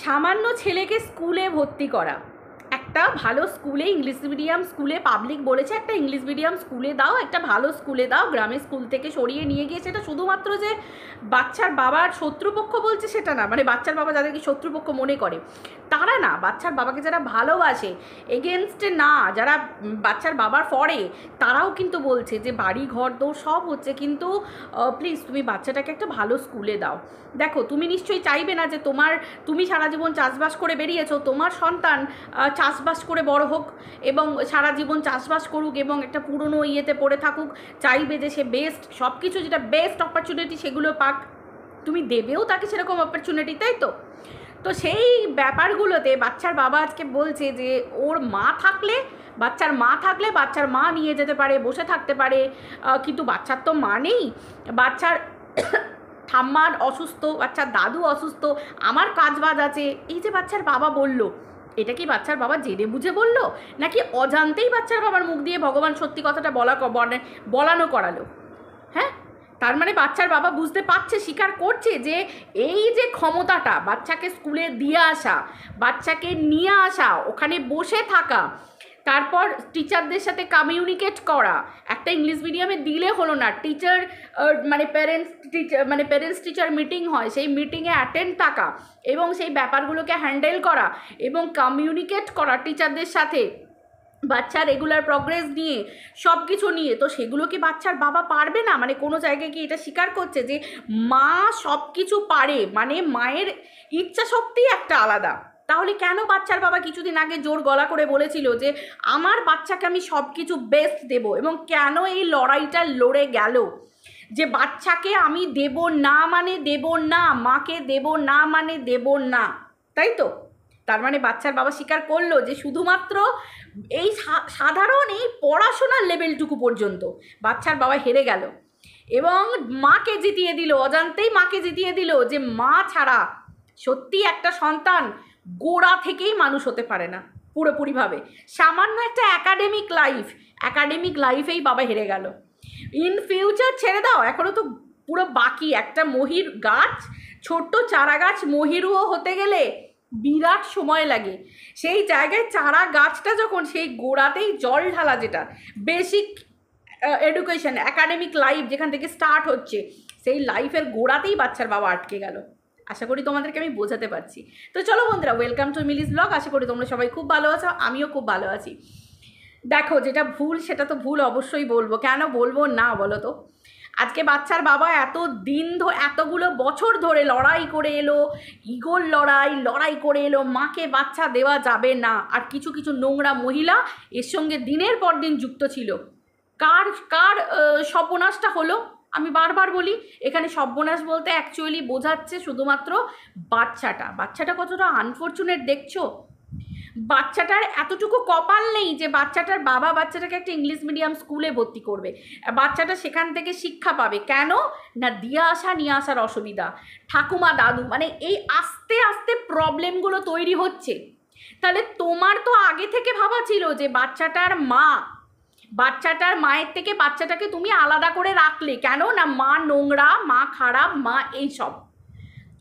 সামান্য ছেলেকে স্কুলে ভর্তি করা, একটা ভালো স্কুলে, ইংলিশ মিডিয়াম স্কুলে, পাবলিক বলেছে একটা ইংলিশ মিডিয়াম স্কুলে দাও, একটা ভালো স্কুলে দাও, গ্রামের স্কুল থেকে সরিয়ে নিয়ে গিয়ে, সেটা শুধুমাত্র যে বাচ্চার বাবার শত্রুপক্ষ বলছে সেটা না, মানে বাচ্চার বাবা যাদেরকে শত্রুপক্ষ মনে করে তারা না, বাচ্চার বাবাকে যারা ভালোবাসে, এগেনস্টে না, যারা বাচ্চার বাবার ফরে, তারাও কিন্তু বলছে যে বাড়ি ঘর দৌড় সব হচ্ছে, কিন্তু প্লিজ তুমি বাচ্চাটাকে একটা ভালো স্কুলে দাও। দেখো, তুমি নিশ্চয়ই চাইবে না যে তুমি সারা জীবন চাষবাস করে বেরিয়েছো, তোমার সন্তান চাষবাস করে বড় হোক এবং সারা জীবন চাষবাস করুক এবং একটা পুরনো ইয়েতে পড়ে থাকুক, চাইবে যে সে বেস্ট সব কিছু, যেটা বেস্ট অপরচুনিটি সেগুলো পাক, তুমি দেবেও তাকে সেরকম অপরচুনিটি, তাই তো? তো সেই ব্যাপারগুলোতে বাচ্চার বাবা আজকে বলছে যে ওর মা থাকলে, বাচ্চার মা নিয়ে যেতে পারে, বসে থাকতে পারে, কিন্তু বাচ্চার তো মা নেই, বাচ্চার ঠাম্মার অসুস্থ, বাচ্চার দাদু অসুস্থ, আমার কাজবাজ আছে, এই যে বাচ্চার বাবা বলল, এটা কি বাচ্চার বাবা জেনে বুঝে বলল, নাকি অজান্তেই বাচ্চার বাবার মুখ দিয়ে ভগবান সত্যি কথাটা বলানো করালো? হ্যাঁ, তার মানে বাচ্চার বাবা বুঝতে পারছে, স্বীকার করছে যে এই যে ক্ষমতাটা বাচ্চাকে স্কুলে দিয়ে আসা, বাচ্চাকে নিয়ে আসা, ওখানে বসে থাকা, তারপর টিচারদের সাথে কমিউনিকেট করা, একটা ইংলিশ মিডিয়ামে দিলে হলো না, টিচার প্যারেন্টস টিচার মিটিং হয়, সেই মিটিংয়ে অ্যাটেন্ড থাকা এবং সেই ব্যাপারগুলোকে হ্যান্ডেল করা এবং কমিউনিকেট করা টিচারদের সাথে, বাচ্চার রেগুলার প্রগ্রেস নিয়ে, সব কিছু নিয়ে, তো সেগুলো কি বাচ্চার বাবা পারবে না? মানে কোনো জায়গায় কি এটা স্বীকার করছে যে মা সব কিছু পারে, মানে মায়ের ইচ্ছা শক্তি একটা আলাদা? তাহলে কেন বাচ্চার বাবা কিছুদিন আগে জোর গলা করে বলেছিল যে আমার বাচ্চাকে আমি সব কিছু বেস্ট দেব, এবং কেন এই লড়াইটা লড়ে গেল যে বাচ্চাকে আমি দেব না মানে দেব না, মাকে দেব না মানে দেব না, তাই তো? তার মানে বাচ্চার বাবা স্বীকার করলো যে শুধুমাত্র এই সাধারণ এই পড়াশোনার লেভেলটুকু পর্যন্ত বাচ্চার বাবা হেরে গেল এবং মাকে জিতিয়ে দিল, অজান্তেই মাকে জিতিয়ে দিল যে মা ছাড়া সত্যি একটা সন্তান গোড়া থেকেই মানুষ হতে পারে না পুরোপুরিভাবে। সামান্য একটা একাডেমিক লাইফেই বাবা হেরে গেল। ইন ফিউচার ছেড়ে দাও, এখনও তো পুরো বাকি, একটা মহির গাছ, ছোট্ট চারা গাছ মহিরুও হতে গেলে বিরাট সময় লাগে। সেই জায়গায় চারা গাছটা যখন সেই গোড়াতেই জল ঢালা, যেটা বেসিক এডুকেশন, একাডেমিক লাইফ যেখান থেকে স্টার্ট হচ্ছে, সেই লাইফের গোড়াতেই বাচ্চার বাবা আটকে গেল। আশা করি তোমাদেরকে আমি বোঝাতে পারছি। তো চলো বন্ধুরা, ওয়েলকাম টু মিলিস ব্লগ। আশা করি তোমরা সবাই খুব ভালো আছো, আমিও খুব ভালো আছি। দেখো, যেটা ভুল সেটা তো ভুল অবশ্যই বলবো, কেন বলবো না বলো তো? আজকে বাচ্চার বাবা এতগুলো বছর ধরে লড়াই করে এলো, ইগোর লড়াই করে এলো, মাকে বাচ্চা দেওয়া যাবে না, আর কিছু কিছু নোংরা মহিলা এর সঙ্গে দিনের পর দিন যুক্ত ছিল। কার সর্বনাশটা হলো? আমি বারবার বলি, এখানে সর্বনাশ বলতে অ্যাকচুয়ালি বোঝাচ্ছে শুধুমাত্র বাচ্চাটা কতটা আনফর্চুনেট দেখছো। বাচ্চাটার এতটুকু কপাল নেই যে বাচ্চাটার বাবা বাচ্চাটাকে একটা ইংলিশ মিডিয়াম স্কুলে ভর্তি করবে, বাচ্চাটা সেখান থেকে শিক্ষা পাবে। কেন না, দিয়ে আসা নিয়ে আসার অসুবিধা, ঠাকুমা দাদু, মানে এই আস্তে আস্তে প্রবলেমগুলো তৈরি হচ্ছে। তাহলে তোমার তো আগে থেকে ভাবা ছিল যে বাচ্চাটার মায়ের থেকে বাচ্চাটাকে তুমি আলাদা করে রাখলে, কেন না মা নোংরা, মা খারাপ, মা এইসব।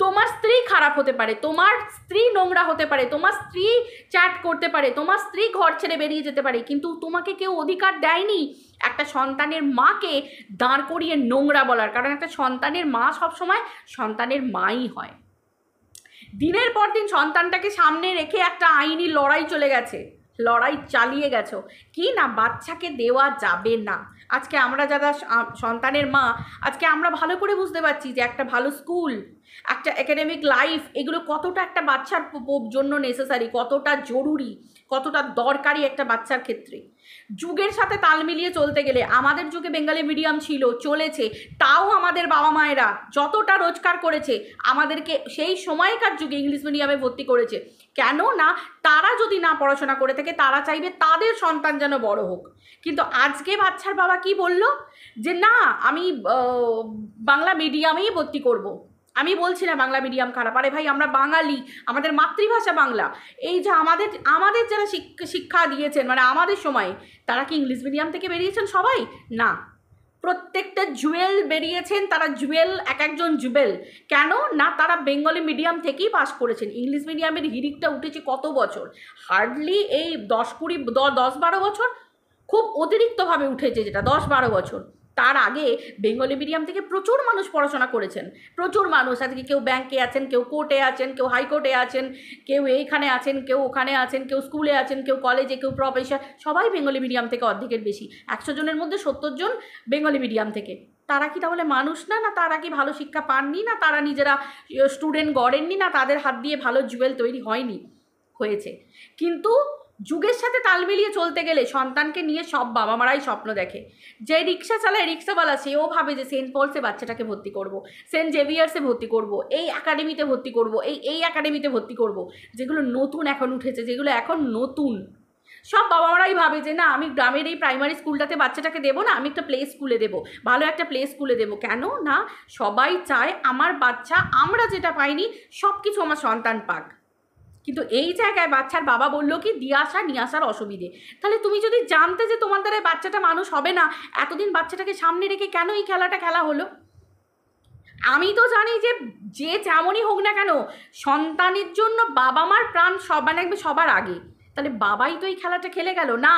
তোমার স্ত্রী খারাপ হতে পারে, তোমার স্ত্রী নোংরা হতে পারে, তোমার স্ত্রী চ্যাট করতে পারে, তোমার স্ত্রী ঘর ছেড়ে বেরিয়ে যেতে পারে, কিন্তু তোমাকে কেউ অধিকার দেয়নি একটা সন্তানের মাকে দাঁড় করিয়ে নোংরা বলার। কারণ একটা সন্তানের মা সবসময় সন্তানের মাই হয়। দিনের পর দিন সন্তানটাকে সামনে রেখে একটা আইনি লড়াই চালিয়ে গেছো কি না, বাচ্চাকে দেওয়া যাবে না। আজকে আমরা যারা সন্তানের মা, আজকে আমরা ভালো করে বুঝতে পারছি যে একটা ভালো স্কুল, একটা একাডেমিক লাইফ, এগুলো কতটা একটা বাচ্চার জন্য নেসেসারি, কতটা জরুরি, কতটা দরকারি একটা বাচ্চার ক্ষেত্রে। যুগের সাথে তাল মিলিয়ে চলতে গেলে, আমাদের যুগে বেঙ্গলি মিডিয়াম ছিল, চলেছে, তাও আমাদের বাবা মায়েরা যতটা রোজগার করেছে আমাদেরকে সেই সময়কার যুগে ইংলিশ মিডিয়ামে ভর্তি করেছে। কেন না, তারা যদি না পড়াশোনা করে থাকে, তারা চাইবে তাদের সন্তান যেন বড় হোক। কিন্তু আজকে বাচ্চার বাবা কি বলল যে না, আমি বাংলা মিডিয়ামেই ভর্তি করব। আমি বলছি না বাংলা মিডিয়াম খারাপ, আরে ভাই আমরা বাঙালি, আমাদের মাতৃভাষা বাংলা। এই যে আমাদের যারা শিক্ষা দিয়েছেন, মানে আমাদের সময়, তারা কি ইংলিশ মিডিয়াম থেকে বেরিয়েছেন সবাই? না, প্রত্যেকটা জুয়েল বেরিয়েছেন, তারা জুয়েল, এক একজন জুবেল। কেন না, তারা বেঙ্গলি মিডিয়াম থেকেই পাস করেছেন। ইংলিশ মিডিয়ামের হিড়িকটা উঠেছে কত বছর, হার্ডলি এই 10-12 বছর, খুব অতিরিক্তভাবে উঠেছে যেটা 10-12 বছর। তার আগে বেঙ্গলি মিডিয়াম থেকে প্রচুর মানুষ পড়াশোনা করেছেন, প্রচুর মানুষ। আজকে কেউ ব্যাংকে আছেন, কেউ কোর্টে আছেন, কেউ হাইকোর্টে আছেন, কেউ এইখানে আছেন, কেউ ওখানে আছেন, কেউ স্কুলে আছেন, কেউ কলেজে, কেউ প্রফেসর, সবাই বেঙ্গলি মিডিয়াম থেকে, অর্ধেকের বেশি। 100 জনের মধ্যে 70 জন বেঙ্গলি মিডিয়াম থেকে। তারা কি তাহলে মানুষ না? না তারা কি ভালো শিক্ষা পাননি? না তারা নিজেরা স্টুডেন্ট গড়েননি? না তাদের হাত দিয়ে ভালো জুয়েল তৈরি হয়নি? হয়েছে। কিন্তু যুগের সাথে তাল মিলিয়ে চলতে গেলে সন্তানকে নিয়ে সব বাবা মারাই স্বপ্ন দেখে। যে রিক্সা চালায়, রিক্সাওয়ালা, সেও ভাবে যে সেন্ট পলসে বাচ্চাটাকে ভর্তি করব, সেন্ট জেভিয়ার্সে ভর্তি করব, এই একাডেমিতে ভর্তি করব, এই একাডেমিতে ভর্তি করব, যেগুলো নতুন এখন উঠেছে, যেগুলো এখন নতুন। সব বাবা মারাই ভাবে যে না, আমি গ্রামের এই প্রাইমারি স্কুলটাতে বাচ্চাটাকে দেবো না, আমি একটা প্লে স্কুলে দেবো, ভালো একটা প্লে স্কুলে দেবো। কেন না, সবাই চায় আমার বাচ্চা, আমরা যেটা পাইনি সব কিছু আমার সন্তান পাক। কিন্তু এই জায়গায় বাচ্চার বাবা বললো কি, দিয়ে আসা নিয়ে আসার অসুবিধে। তাহলে তুমি যদি জানতে যে তোমার দ্বারা বাচ্চাটা মানুষ হবে না, এতদিন বাচ্চাটাকে সামনে রেখে কেন এই খেলাটা খেলা হলো? আমি তো জানি যে যে যেমনই হোক না কেন, সন্তানের জন্য বাবা মার প্রাণ সবার আগে। তাহলে বাবাই তো এই খেলাটা খেলে গেল না,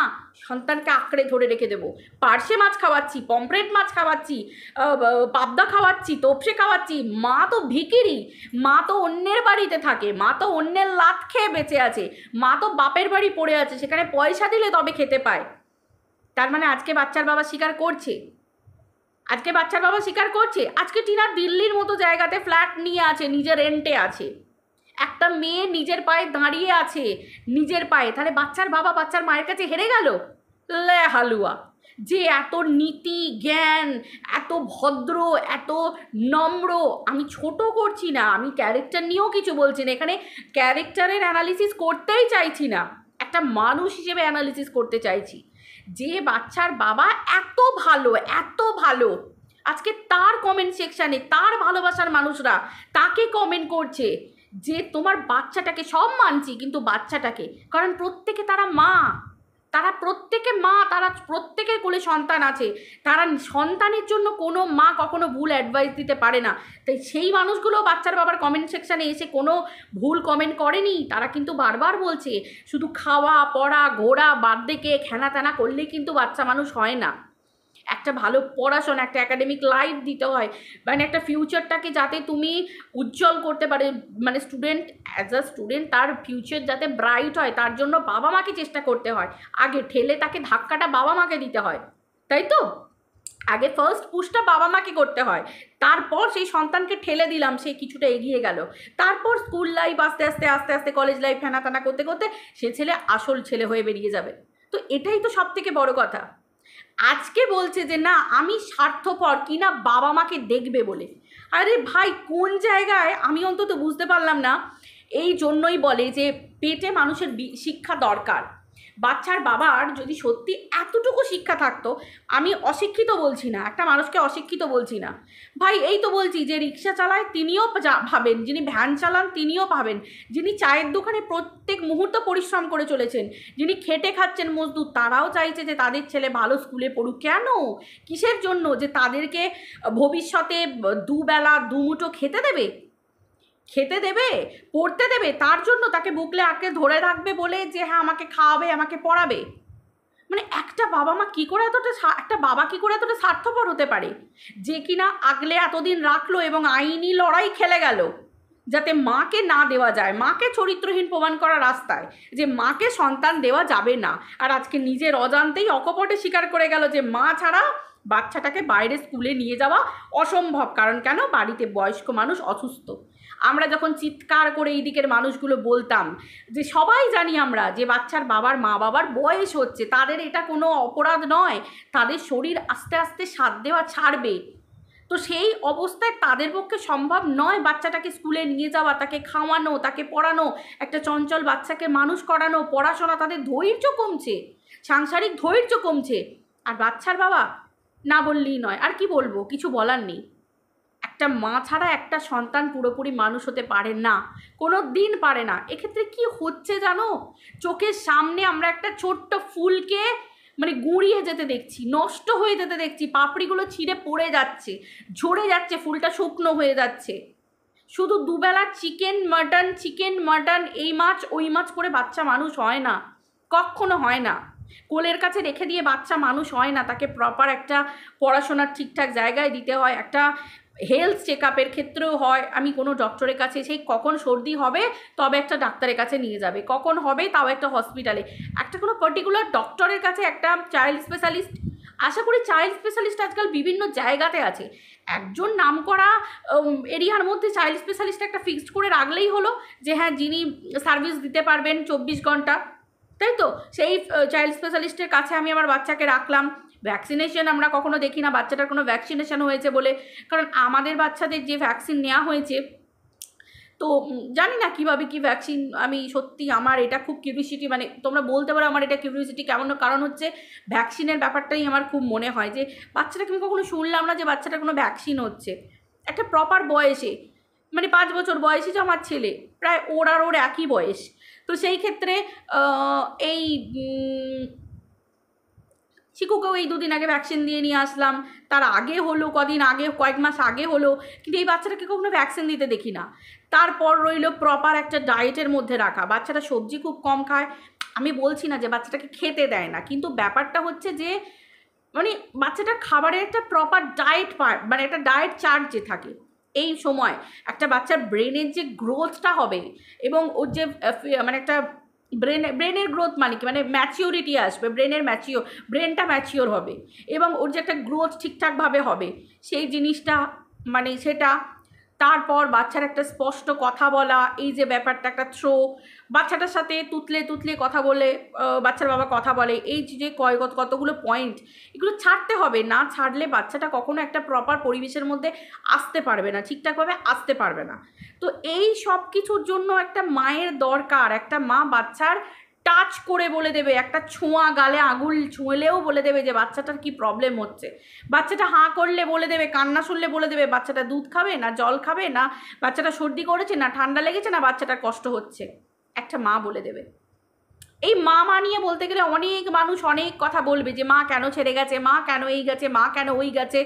সন্তানকে আঁকড়ে ধরে রেখে দেবো। পার্শে মাছ খাওয়াচ্ছি, পমফ্রেট মাছ খাওয়াচ্ছি, পাবদা খাওয়াচ্ছি, তোপসে খাওয়াচ্ছি। মা তো ভিখিরি, মা তো অন্যের বাড়িতে থাকে, মা তো অন্যের লাত খেয়ে বেঁচে আছে, মা তো বাপের বাড়ি পড়ে আছে, সেখানে পয়সা দিলে তবে খেতে পায়। তার মানে আজকে বাচ্চার বাবা স্বীকার করছে, আজকে বাচ্চার বাবা স্বীকার করছে। আজকে টিনা দিল্লির মতো জায়গাতে ফ্ল্যাট নিয়ে আছে, নিজের রেন্টে আছে, একটা মেয়ে নিজের পায়ে দাঁড়িয়ে আছে, নিজের পায়ে। তাহলে বাচ্চার বাবা বাচ্চার মায়ের কাছে হেরে গেল? লে হালুয়া। যে এত নীতি জ্ঞান, এত ভদ্র, এত নম্র, আমি ছোট করছি না, আমি ক্যারেক্টার নিয়েও কিছু বলছি না, এখানে ক্যারেক্টারের অ্যানালিসিস করতেই চাইছি না, একটা মানুষ হিসেবে অ্যানালিসিস করতে চাইছি। যে বাচ্চার বাবা এত ভালো, এত ভালো, আজকে তার কমেন্ট সেকশানে তার ভালোবাসার মানুষরা তাকে কমেন্ট করছে যে তোমার বাচ্চাটাকে, সব মানছি কিন্তু বাচ্চাটাকে, কারণ প্রত্যেকে তারা মা, তারা প্রত্যেকে মা, তারা প্রত্যেকের কোলে সন্তান আছে, তারা সন্তানের জন্য কোনো মা কখনো ভুল অ্যাডভাইস দিতে পারে না। তাই সেই মানুষগুলো বাচ্চার বাবার কমেন্ট সেকশানে এসে কোনো ভুল কমেন্ট করেনি, তারা কিন্তু বারবার বলছে শুধু খাওয়া পড়া ঘোরা বার্থডে কেক হেনা তেনা করলেই কিন্তু বাচ্চা মানুষ হয় না। একটা ভালো পড়াশোনা, একটা একাডেমিক লাইফ দিতে হয়, মানে একটা ফিউচারটাকে যাতে তুমি উজ্জ্বল করতে পারে, মানে স্টুডেন্ট অ্যাজ আ স্টুডেন্ট তার ফিউচার যাতে ব্রাইট হয়, তার জন্য বাবা মাকে চেষ্টা করতে হয়। আগে ঠেলে তাকে ধাক্কাটা বাবা মাকে দিতে হয়, তাই তো? আগে ফার্স্ট পুশটা বাবা মাকে করতে হয়, তারপর সেই সন্তানকে ঠেলে দিলাম, সে কিছুটা এগিয়ে গেল, তারপর স্কুল লাইফ আস্তে আস্তে আস্তে আস্তে কলেজ লাইফ ফেনা টানা করতে করতে সে ছেলে আসল ছেলে হয়ে বেরিয়ে যাবে। তো এটাই তো সব থেকে বড় কথা। আজকে বলছে যে না আমি স্বার্থপর কিনা বাবা মাকে দেখবে বলে। আরে ভাই, কোন জায়গায় আমি অন্তত বুঝতে পারলাম না। এই জন্যই বলে যে পেটে মানুষের শিক্ষা দরকার। বাচ্চার বাবার যদি সত্যি এতটুকু শিক্ষা থাকতো, আমি অশিক্ষিত বলছি না, একটা মানুষকে অশিক্ষিত বলছি না ভাই, এই তো বলছি যে রিক্সা চালায় তিনিও ভাবেন, যিনি ভ্যান চালান তিনিও ভাবেন, যিনি চায়ের দোকানে প্রত্যেক মুহূর্ত পরিশ্রম করে চলেছেন, যিনি খেটে খাচ্ছেন মজদুর, তারাও চাইছে যে তাদের ছেলে ভালো স্কুলে পড়ুক। কেন? কিসের জন্য? যে তাদেরকে ভবিষ্যতে দুবেলা দুমুঠো খেতে দেবে, পড়তে দেবে, তার জন্য তাকে বুকলে আঁকড়ে ধরে রাখবে বলে যে হ্যাঁ আমাকে খাওয়াবে, আমাকে পড়াবে। মানে একটা বাবা মা কী করে একটা বাবা কী করে এতটা স্বার্থপর হতে পারে, যে কিনা আগলে এতদিন রাখলো এবং আইনি লড়াই খেলে গেল যাতে মাকে না দেওয়া যায়, মাকে চরিত্রহীন প্রমাণ করা রাস্তায়, যে মাকে সন্তান দেওয়া যাবে না। আর আজকে নিজের অজান্তেই অকপটে স্বীকার করে গেল যে মা ছাড়া বাচ্চাটাকে বাইরে স্কুলে নিয়ে যাওয়া অসম্ভব। কারণ কেন? বাড়িতে বয়স্ক মানুষ অসুস্থ। আমরা যখন চিৎকার করে এই দিকের মানুষগুলো বলতাম যে সবাই জানি আমরা যে বাচ্চার বাবার মা বাবার বয়স হচ্ছে, তাদের এটা কোনো অপরাধ নয়, তাদের শরীর আস্তে আস্তে সাথ দেওয়া ছাড়বে। তো সেই অবস্থায় তাদের পক্ষে সম্ভব নয় বাচ্চাটাকে স্কুলে নিয়ে যাওয়া, তাকে খাওয়ানো, তাকে পড়ানো, একটা চঞ্চল বাচ্চাকে মানুষ করানো, পড়াশোনা, তাদের ধৈর্য কমছে, সাংসারিক ধৈর্য কমছে। আর বাচ্চার বাবা না বললেই নয়, আর কি বলবো, কিছু বলার নেই। একটা মা ছাড়া একটা সন্তান পুরোপুরি মানুষ হতে পারে না, কোনো দিন পারে না। এক্ষেত্রে কি হচ্ছে জানো? চোখের সামনে আমরা একটা ছোট্ট ফুলকে মানে গুঁড়িয়ে যেতে দেখছি, নষ্ট হয়ে যেতে দেখছি, পাপড়িগুলো ছিঁড়ে পড়ে যাচ্ছে, ঝরে যাচ্ছে, ফুলটা শুকনো হয়ে যাচ্ছে। শুধু দুবেলা চিকেন মাটন এই মাছ ওই মাছ করে বাচ্চা মানুষ হয় না, কখনো হয় না। কোলের কাছে রেখে দিয়ে বাচ্চা মানুষ হয় না, তাকে প্রপার একটা পড়াশোনার ঠিকঠাক জায়গায় দিতে হয়, একটা হেলথ চেক আপের ক্ষেত্রেও হয়। আমি কোনো ডক্টরের কাছে, সেই কখন সর্দি হবে তবে একটা ডাক্তারের কাছে নিয়ে যাবে, কখন হবে তাও একটা হসপিটালে, একটা কোনো পার্টিকুলার ডক্টরের কাছে, একটা চাইল্ড স্পেশালিস্ট। আশা করি চাইল্ড স্পেশালিস্ট আজকাল বিভিন্ন জায়গাতে আছে, একজন নামকরা এরিয়ার মধ্যে চাইল্ড স্পেশালিস্ট একটা ফিক্সড করে রাখলেই হলো যে হ্যাঁ যিনি সার্ভিস দিতে পারবেন 24 ঘন্টা, তাই তো? সেই চাইল্ড স্পেশালিস্টের কাছে আমি আমার বাচ্চাকে রাখলাম। ভ্যাকসিনেশন আমরা কখনো দেখি না বাচ্চাটার কোনো ভ্যাকসিনেশন হয়েছে বলে, কারণ আমাদের বাচ্চাদের যে ভ্যাকসিন নেওয়া হয়েছে, তো জানি না কীভাবে কি ভ্যাকসিন, আমি সত্যি আমার এটা খুব কিউরিওসিটি, মানে তোমরা বলতে পারো আমার এটা কিউরিওসিটি কেমন, কারণ হচ্ছে ভ্যাকসিনের ব্যাপারটাই আমার খুব মনে হয় যে বাচ্চাটাকে আমি কখনো শুনলাম না যে বাচ্চাটার কোনো ভ্যাকসিন হচ্ছে একটা প্রপার বয়সে, মানে 5 বছর বয়সী যে আমার ছেলে, প্রায় ওর আর ওর একই বয়স। তো সেই ক্ষেত্রে এই শিকুকেও এই 2 দিন আগে ভ্যাকসিন দিয়ে নিয়ে আসলাম, তার আগে হলো কদিন আগে, কয়েক মাস আগে হলো, কিন্তু এই বাচ্চাটাকে কখনো ভ্যাকসিন দিতে দেখি না। তারপর রইল প্রপার একটা ডায়েটের মধ্যে রাখা, বাচ্চাটা সবজি খুব কম খায়, আমি বলছি না যে বাচ্চাটাকে খেতে দেয় না, কিন্তু ব্যাপারটা হচ্ছে যে মানে বাচ্চাটার খাবারের একটা প্রপার ডায়েট মানে একটা ডায়েট চার্ট যে থাকে, এই সময় একটা বাচ্চার ব্রেনের যে গ্রোথটা হবে এবং ওর যে মানে একটা ব্রেনের গ্রোথ মানে কি, মানে ম্যাচিওরিটি আসবে, ব্রেনটা ম্যাচিওর হবে এবং ওর যে একটা গ্রোথ ঠিকঠাকভাবে হবে, সেই জিনিসটা মানে সেটা। তারপর বাচ্চার একটা স্পষ্ট কথা বলা, এই যে ব্যাপারটা একটা থ্রো, বাচ্চাটার সাথে তুতলে কথা বলে, বাচ্চার বাবা কথা বলে, এই যে কতগুলো পয়েন্ট, এগুলো ছাড়তে হবে, না ছাড়লে বাচ্চাটা কখনো একটা প্রপার পরিবেশের মধ্যে আসতে পারবে না, ঠিকঠাকভাবে আসতে পারবে না। তো এই সব কিছুর জন্য একটা মায়ের দরকার, একটা মা বাচ্চার টাচ করে বলে দেবে, একটা ছোঁয়া, গালে আঙুল ছুঁলেও বলে দেবে যে বাচ্চাটার কি প্রবলেম হচ্ছে, বাচ্চাটা হাঁ করলে বলে দেবে, কান্না শুনলে বলে দেবে বাচ্চাটা দুধ খাবে না জল খাবে না, বাচ্চাটা সর্দি করেছে না ঠান্ডা লেগেছে না বাচ্চাটার কষ্ট হচ্ছে, একটা মা বলে দেবে। এই মা নিয়ে বলতে গেলে অনেক মানুষ অনেক কথা বলবে যে মা কেন ছেড়ে গেছে, মা কেন এই গেছে, মা কেন ওই গেছে,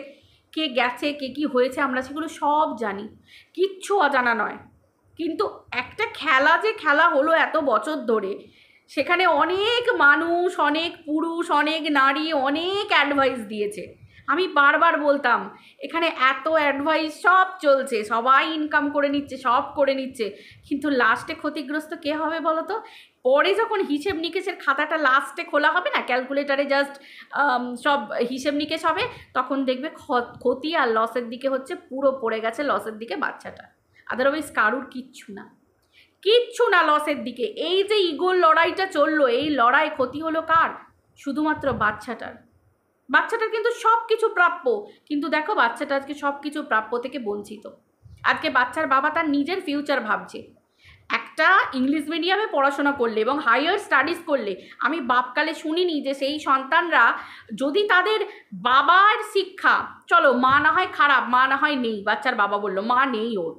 কে গেছে কে কি হয়েছে আমরা সেগুলো সব জানি, কিচ্ছু অজানা নয়। কিন্তু একটা খেলা যে খেলা হলো এত বছর ধরে, সেখানে অনেক মানুষ, অনেক পুরুষ, অনেক নারী অনেক অ্যাডভাইস দিয়েছে। আমি বারবার বলতাম এখানে এত অ্যাডভাইস সব চলছে, সবাই ইনকাম করে নিচ্ছে, সব করে নিচ্ছে, কিন্তু লাস্টে ক্ষতিগ্রস্ত কে হবে বলো তো? পরে যখন হিসেব নিকেশের খাতাটা লাস্টে খোলা হবে না, ক্যালকুলেটারে জাস্ট সব হিসেব নিকেশ হবে, তখন দেখবে ক্ষতি আর লসের দিকে হচ্ছে, পুরো পড়ে গেছে লসের দিকে বাচ্চাটা, আদারওয়াইজ কারুর কিচ্ছু না লসের দিকে। এই যে ইগোর লড়াইটা চললো, এই লড়াই ক্ষতি হলো কার? শুধুমাত্র বাচ্চাটার কিন্তু সব কিছু প্রাপ্য, কিন্তু দেখো বাচ্চাটা আজকে সব কিছু প্রাপ্য থেকে বঞ্চিত। আজকে বাচ্চার বাবা তার নিজের ফিউচার ভাবছে, একটা ইংলিশ মিডিয়ামে পড়াশোনা করলে এবং হায়ার স্টাডিজ করলে, আমি বাপকালে শুনিনি যে সেই সন্তানরা যদি তাদের বাবার শিক্ষা, চলো মা না হয় খারাপ, মা না হয় নেই, বাচ্চার বাবা বললো মা নেই ওর,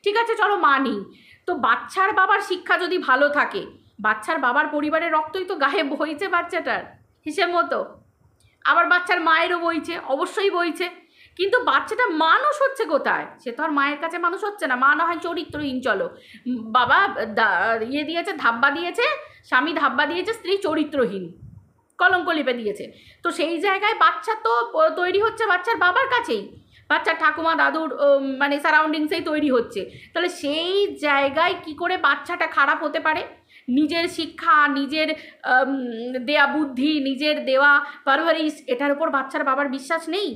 ঠিক আছে চলো মা নেই, তো বাচ্চার বাবার শিক্ষা যদি ভালো থাকে, বাচ্চার বাবার পরিবারের রক্তই তো গায়ে বইছে বাচ্চাটার হিসেব মতো, আবার বাচ্চার মায়েরও বইছে, অবশ্যই বইছে, কিন্তু বাচ্চাটা মানুষ হচ্ছে কোথায়? সে তো আর মায়ের কাছে মানুষ হচ্ছে না, মা না হয় চরিত্রহীন, চলো বাবা ইয়ে দিয়েছে, ধাব্বা দিয়েছে, স্বামী ধাব্বা দিয়েছে, স্ত্রী চরিত্রহীন, কলঙ্ক লিপে দিয়েছে, তো সেই জায়গায় বাচ্চা তো তৈরি হচ্ছে বাচ্চার বাবার কাছেই, বাচ্চার ঠাকুমা দাদুর মানে সারাউন্ডিংসেই তৈরি হচ্ছে, তাহলে সেই জায়গায় কি করে বাচ্চাটা খারাপ হতে পারে? নিজের শিক্ষা, নিজের দেয়া বুদ্ধি, নিজের দেওয়া পারভারিশ, এটার উপর বাচ্চার বাবার বিশ্বাস নেই,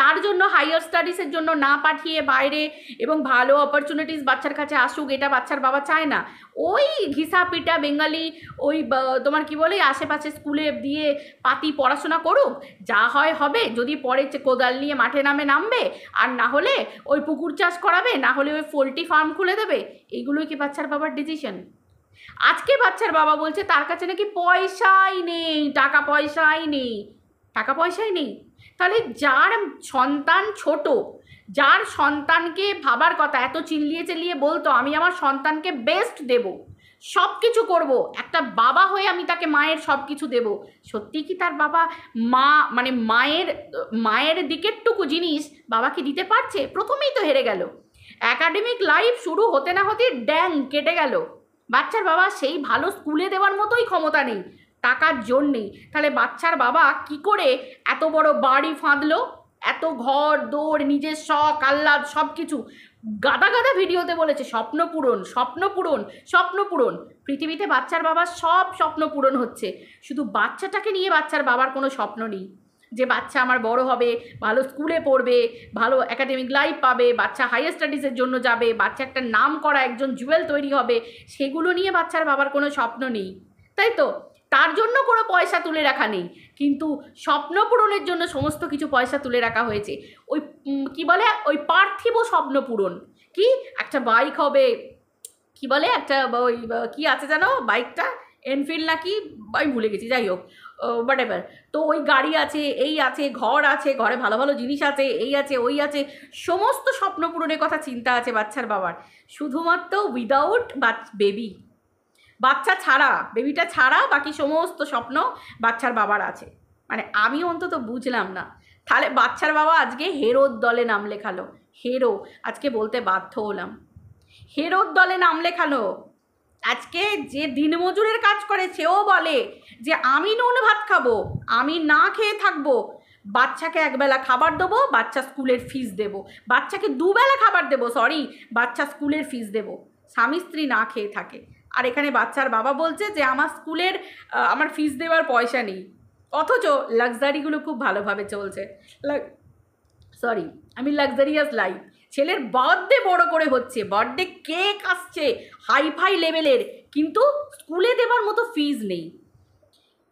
তার জন্য হায়ার স্টাডিজের জন্য না পাঠিয়ে বাইরে এবং ভালো অপরচুনিটিস বাচ্চার কাছে আসুক, এটা বাচ্চার বাবা চায় না, ওই ঘিসা পিটা বেঙ্গালি ওই তোমার কি বলে আশেপাশে স্কুলে দিয়ে পাতি পড়াশোনা করুক, যা হয় হবে, যদি পরে কোদাল নিয়ে মাঠে নামবে, আর না হলে ওই পুকুর চাষ করাবে, না হলে ওই পোলট্রি ফার্ম খুলে দেবে, এইগুলোই কি বাচ্চার বাবার ডিসিশন? আজকে বাচ্চার বাবা বলছে তার কাছে নাকি পয়সাই নেই, টাকা পয়সাই নেই, তাহলে যার সন্তান ছোট, যার সন্তানকে ভাবার কথা, এত চিল্লিয়ে বলতো আমি আমার সন্তানকে বেস্ট দেব, সব কিছু করবো, একটা বাবা হয়ে আমি তাকে মায়ের সব কিছু দেবো। সত্যি কি তার বাবা মানে মায়ের দিকেরটুকু জিনিস বাবাকে দিতে পারছে? প্রথমেই তো হেরে গেল। অ্যাকাডেমিক লাইফ শুরু হতে না হতে ড্যাং কেটে গেল। বাচ্চার বাবা সেই ভালো স্কুলে দেওয়ার মতোই ক্ষমতা নেই টাকার জন্যেই। তাহলে বাচ্চার বাবা কি করে এত বড় বাড়ি ফাঁদলো, এত ঘর দৌড়, নিজের শখ আহ্লাদ সব কিছু। গাদা গাদা ভিডিওতে বলেছে স্বপ্ন পূরণ, স্বপ্ন পূরণ, স্বপ্ন পূরণ। পৃথিবীতে বাচ্চার বাবার সব স্বপ্ন পূরণ হচ্ছে, শুধু বাচ্চাটাকে নিয়ে বাচ্চার বাবার কোনো স্বপ্ন নেই যে বাচ্চা আমার বড় হবে, ভালো স্কুলে পড়বে, ভালো একাডেমিক লাইফ পাবে, বাচ্চা হায়ার স্টাডিজের জন্য যাবে, বাচ্চা একটা নাম করা একজন জুয়েল তৈরি হবে, সেগুলো নিয়ে বাচ্চার বাবার কোনো স্বপ্ন নেই, তাই তো? তার জন্য কোনো পয়সা তুলে রাখা নেই, কিন্তু স্বপ্ন পূরণের জন্য সমস্ত কিছু পয়সা তুলে রাখা হয়েছে। ওই কি বলে, ওই পার্থিব স্বপ্ন পূরণ, কি একটা বাইক হবে, কি বলে একটা ওই কি আছে জানো বাইকটা, এনফিল্ড নাকি আমি ভুলে গেছি, যাই হোক হোয়াট এভার। তো ওই গাড়ি আছে, এই আছে, ঘর আছে, ঘরে ভালো ভালো জিনিস আছে, এই আছে ওই আছে, সমস্ত স্বপ্ন পূরণের কথা চিন্তা আছে বাচ্চার বাবার, শুধুমাত্র উইদাউট বেবি। বাচ্চা ছাড়া, বেবিটা ছাড়া বাকি সমস্ত স্বপ্ন বাচ্চার বাবার আছে। মানে আমি অন্তত বুঝলাম না। তাহলে বাচ্চার বাবা আজকে হেরোর দলে নাম লেখালো। হেরো, আজকে বলতে বাধ্য হলাম, হেরোর দলে নাম লেখালো। আজকে যে দিনমজুরের কাজ করে সেও বলে যে আমি নুন ভাত খাবো, আমি না খেয়ে থাকবো, বাচ্চাকে একবেলা খাবার দেবো, বাচ্চা স্কুলের ফিস দেবো, বাচ্চাকে দুবেলা খাবার দেবো, বাচ্চা স্কুলের ফিস দেবো, স্বামী স্ত্রী না খেয়ে থাকে। আর এখানে বাচ্চার বাবা বলছে যে আমার স্কুলের আমার ফিস দেওয়ার পয়সা নেই, অথচ লাক্সারিগুলো খুব ভালোভাবে চলছে। Luxurious life. ছেলের বার্থডে বড় করে হচ্ছে, বার্থডে কেক আসছে হাইফাই লেভেলের, কিন্তু স্কুলে দেবার মতো ফিজ নেই।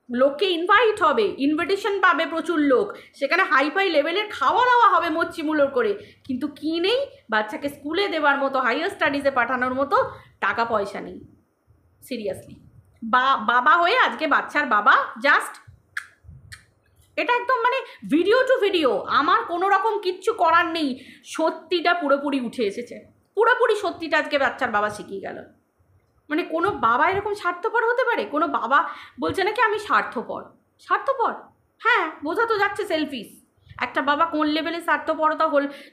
লোককে ইনভাইট হবে, ইনভিটেশন পাবে প্রচুর লোক, সেখানে হাইফাই লেভেলের খাওয়া দাওয়া হবে মচ্ছিমুলোর করে, কিন্তু কি নেই, বাচ্চাকে স্কুলে দেওয়ার মতো, হাইয়ার স্টাডিজে পাঠানোর মতো টাকা পয়সা নেই। সিরিয়াসলি বাবা হয়ে আজকে বাচ্চার বাবা জাস্ট, এটা একদম মানে ভিডিও টু ভিডিও, আমার কোনো রকম কিচ্ছু করার নেই, সত্যিটা পুরোপুরি উঠে এসেছে, পুরোপুরি সত্যিটা আজকে বাচ্চার বাবা শিখিয়ে গেল। মানে কোনো বাবা এরকম স্বার্থপর হতে পারে? কোনো বাবা বলছে নাকি আমি স্বার্থপর, স্বার্থপর, হ্যাঁ বোঝা তো যাচ্ছে সেলফিশ। একটা বাবা কোন লেভেলে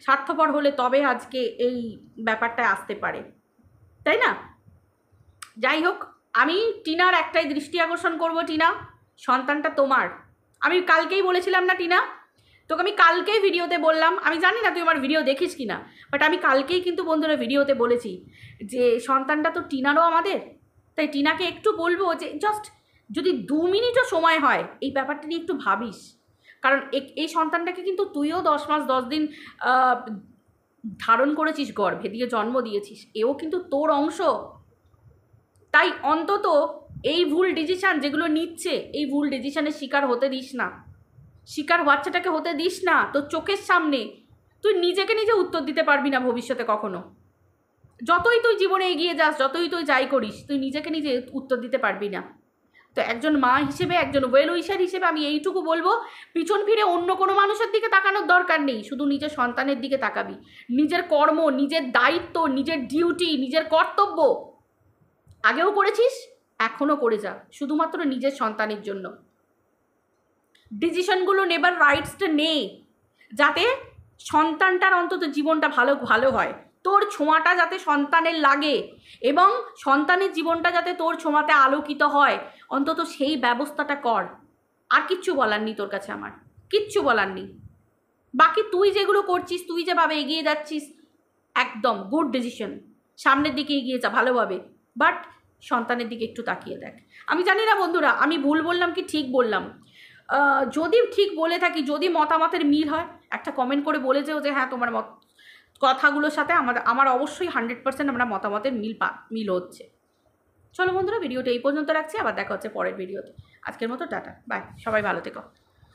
স্বার্থপর হলে তবে আজকে এই ব্যাপারটায় আসতে পারে, তাই না? যাই হোক, আমি টিনার একটাই দৃষ্টি আকর্ষণ করব, টিনা সন্তানটা তোমার। আমি কালকেই বলেছিলাম না টিনা, তোকে আমি কালকেই ভিডিওতে বললাম, আমি জানি না তুই আমার ভিডিও দেখিস কি না, বাট আমি কালকেই কিন্তু বন্ধুরা ভিডিওতে বলেছি যে সন্তানটা তো টিনারও আমাদের, তাই টিনাকে একটু বলবো যে জাস্ট যদি 2 মিনিটও সময় হয় এই ব্যাপারটা নিয়ে একটু ভাবিস, কারণ এই সন্তানটাকে কিন্তু তুইও 10 মাস 10 দিন ধারণ করেছিস, গর্ভে দিয়ে জন্ম দিয়েছিস, এও কিন্তু তোর অংশ। তাই অন্তত এই ভুল ডিসিশান যেগুলো নিচ্ছে, এই ভুল ডিসিশানের শিকার হতে দিস না, শিকার বাচ্চাটাকে হতে দিস না। তোর চোখের সামনে তুই নিজেকে নিজে উত্তর দিতে পারবি না ভবিষ্যতে কখনো, যতই তুই জীবনে এগিয়ে যাস, যতই তুই যাই করিস, তুই নিজেকে নিজে উত্তর দিতে পারবি না। তো একজন মা হিসেবে, একজন ওয়েল উইশার হিসেবে আমি এইটুকু বলবো, পিছন ফিরে অন্য কোনো মানুষের দিকে তাকানোর দরকার নেই, শুধু নিজের সন্তানের দিকে তাকাবি। নিজের কর্ম, নিজের দায়িত্ব, নিজের ডিউটি, নিজের কর্তব্য আগেও করেছিস, এখনও করে যা, শুধুমাত্র নিজের সন্তানের জন্য। ডিসিশনগুলো নেবার রাইটসটা নে, যাতে সন্তানটার অন্তত জীবনটা ভালো হয়, তোর ছোঁয়াটা যাতে সন্তানের লাগে এবং সন্তানের জীবনটা যাতে তোর ছোঁয়াতে আলোকিত হয়, অন্তত সেই ব্যবস্থাটা কর। আর কিচ্ছু বলার নেই তোর কাছে, আমার কিচ্ছু বলার নেই। বাকি তুই যেগুলো করছিস, তুই যেভাবে এগিয়ে যাচ্ছিস, একদম গুড ডিসিশন, সামনের দিকে এগিয়ে যা ভালোভাবে, বাট সন্তানের দিকে একটু তাকিয়ে দেখ। আমি জানি না বন্ধুরা আমি ভুল বললাম কি ঠিক বললাম, যদি ঠিক বলে থাকি, যদি মতামতের মিল হয়, একটা কমেন্ট করে বলে যেও যে হ্যাঁ তোমার কথাগুলোর সাথে আমার অবশ্যই 100% আমরা মতামতের মিল হচ্ছে। চলো বন্ধুরা, ভিডিওটা এই পর্যন্ত রাখছি, আবার দেখা হচ্ছে পরের ভিডিওতে। আজকের মতো টাটা, বাই, সবাই ভালো থেকো।